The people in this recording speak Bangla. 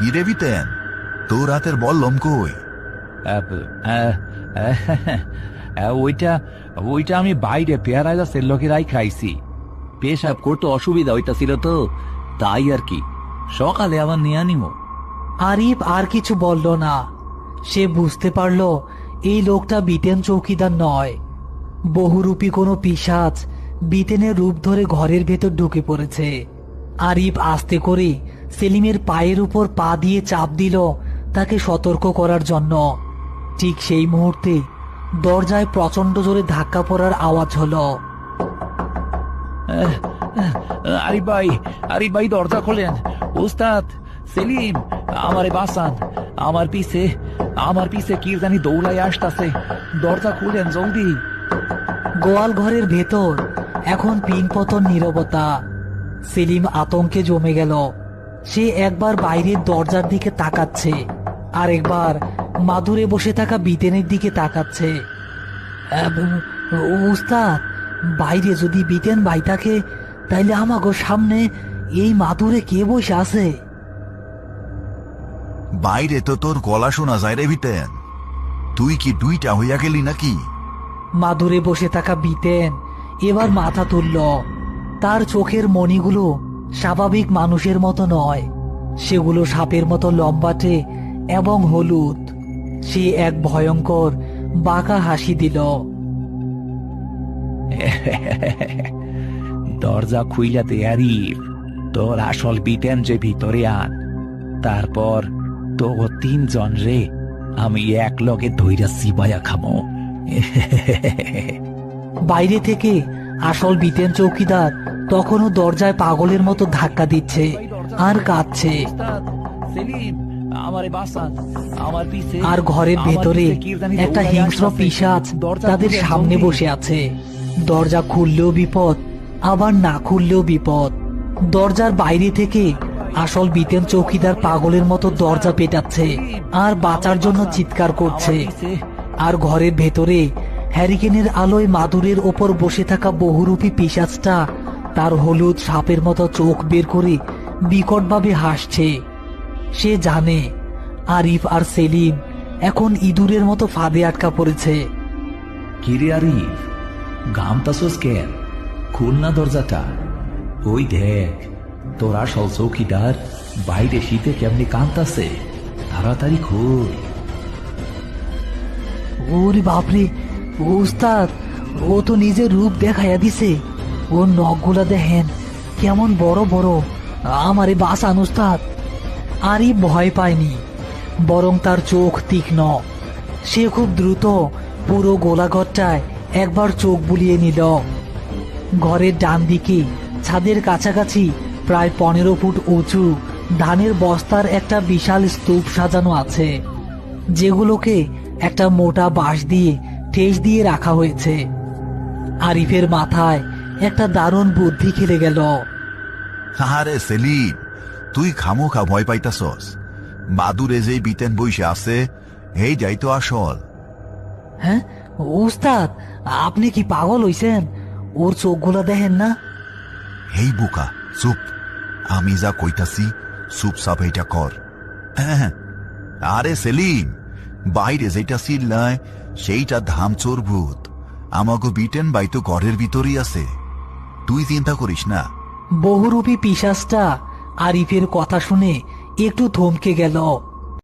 কি রে বিতেন, তোর রাতের বললম কই? ওইটা ওইটা আমি বাইরে পেয়ারা গাছের লোকেরাই খাইছি। পেশাব করতে অসুবিধা হইতাছিল তো, তাই আর কি। সকালে আবার নিয়ে আনিমো। আরিফ আর কিছু বলল না। সে বুঝতে পারল এই লোকটা বিতেন চৌকিদার নয়, বহুরূপী কোনো পিশাচ বিতেনের রূপ ধরে ঘরের ভেতর ঢুকে পড়েছে। আরিফ আস্তে করে সেলিমের পায়ের উপর পা দিয়ে চাপ দিল তাকে সতর্ক করার জন্য। ঠিক সেই মুহূর্তে দরজায় প্রচন্ড জোরে ধাক্কা পড়ার আওয়াজ হলো। আরিফ ভাই দরজা খোলেন। উস্তাদ, সেলিম, আমারে বাঁচান। আমার পিছে কি জানি দৌড়াই আসতাছে। দরজা খুলেন জলদি। গোয়াল ঘরের ভেতর এখন পিনপতন নীরবতা। সেলিম আতঙ্কে জমে গেল। সে একবার বাইরের দরজার দিকে তাকাচ্ছে, আর একবার মাদুরে বসে থাকা বিতেনের দিকে তাকাচ্ছে। উস্তাদ, বাইরে যদি বিতেন ভাই থাকে, তাইলে আমাগো সামনে এই মাদুরে কে বসে আছে? বাইরে তো তোর গলা শোনা যায় রে বিতেন। তুই কি দুইটা হইয়া গেলি নাকি? মাদুরে বসে থাকা বিতেন এবার মাথা তুলল। তার চোখের মণিগুলো স্বাভাবিক মানুষের মতো নয়, সেগুলো সাপের মতো লম্বাটে এবং হলুদ। সে এক ভয়ঙ্কর বাঁকা হাসি দিল। দরজা খুইলা দে আরিফ, তোর আসল বিতেন যে ভিতরে আন। তারপর তো 3 জন রে আমি এক লগে ধইরা চিবাইয়া খামো। বাইরে থেকে আসল বিতেন চৌকিদার তখনও দরজায় পাগলের মতো ধাক্কা দিচ্ছে আর কাঁদছে। আর ঘরের ভেতরে একটা হিংস্র পিশাচ তাদের সামনে বসে আছে। দরজা খুললেও বিপদ, আবার না খুললেও বিপদ। দরজার বাইরে থেকে আসল বিতেন চৌকিদার পাগলের মতো দরজা পেটাচ্ছে আর বাঁচার জন্য চিৎকার করছে। আর ঘরের ভেতরে হ্যারিকেনের আলোয় মাদুরের ওপর বসে থাকা বহুরূপী পিশাচটা তার হলুদ সাপের মতো চোখ বের করে বিকটভাবে হাসছে। সে জানে আরিফ আর সেলিম এখন ইঁদুরের মতো ফাঁদে আটকা পড়েছে। কিরে আরিফ, ঘামতাছস কেন? খুল না দরজাটা। ওই দেখ, তোর আসল চৌকিদার বাইরে শীতে কেমনি কাঁদতাছে। তাড়াতাড়ি খুল। ওরে বাপরে, উস্তাদ, ও তো নিজের রূপ দেখাইয়া দিছে। ওর নখগুলা দেখেন কেমন বড় বড়। আমারে বাঁচান উস্তাদ। আরিফ ভয় পায়নি, বরং তার চোখ তীক্ষ্ণ। সে খুব দ্রুত পুরো গোলাঘরটায় একবার চোখ বুলিয়ে নিল। ঘরের ডান দিকে ছাদের কাছাকাছি প্রায় 15 ফুট উঁচু ধানের বস্তার একটা বিশাল স্তূপ সাজানো আছে, যেগুলোকে একটা মোটা বাঁশ দিয়ে ঠেস দিয়ে রাখা হয়েছে। আরিফের মাথায় একটা দারুণ বুদ্ধি খেলে গেল। আরে সেলিম, তুই খামোখা ভয় পাইতাছস। মাদুরে যে বিতেন বইসে আছে, এই যাই তো আসল। হ্যাঁ উস্তাদ, আপনি কি পাগল হইছেন? ওর চোখগুলা দেখেন না? এই বোকা, চুপ। আমি যা কইতাছি চুপচাপ এইটা কর। আরে সেলিম, বাইরে যেটা চিল্লায় সেইটা ধামচোর ভূত। আমাকে বিটেন বাই তো ঘরের ভিতরই আছে, তুই চিন্তা করিস না। বহুরূপী পিশাচটা আরিফের কথা শুনে একটু থমকে গেল।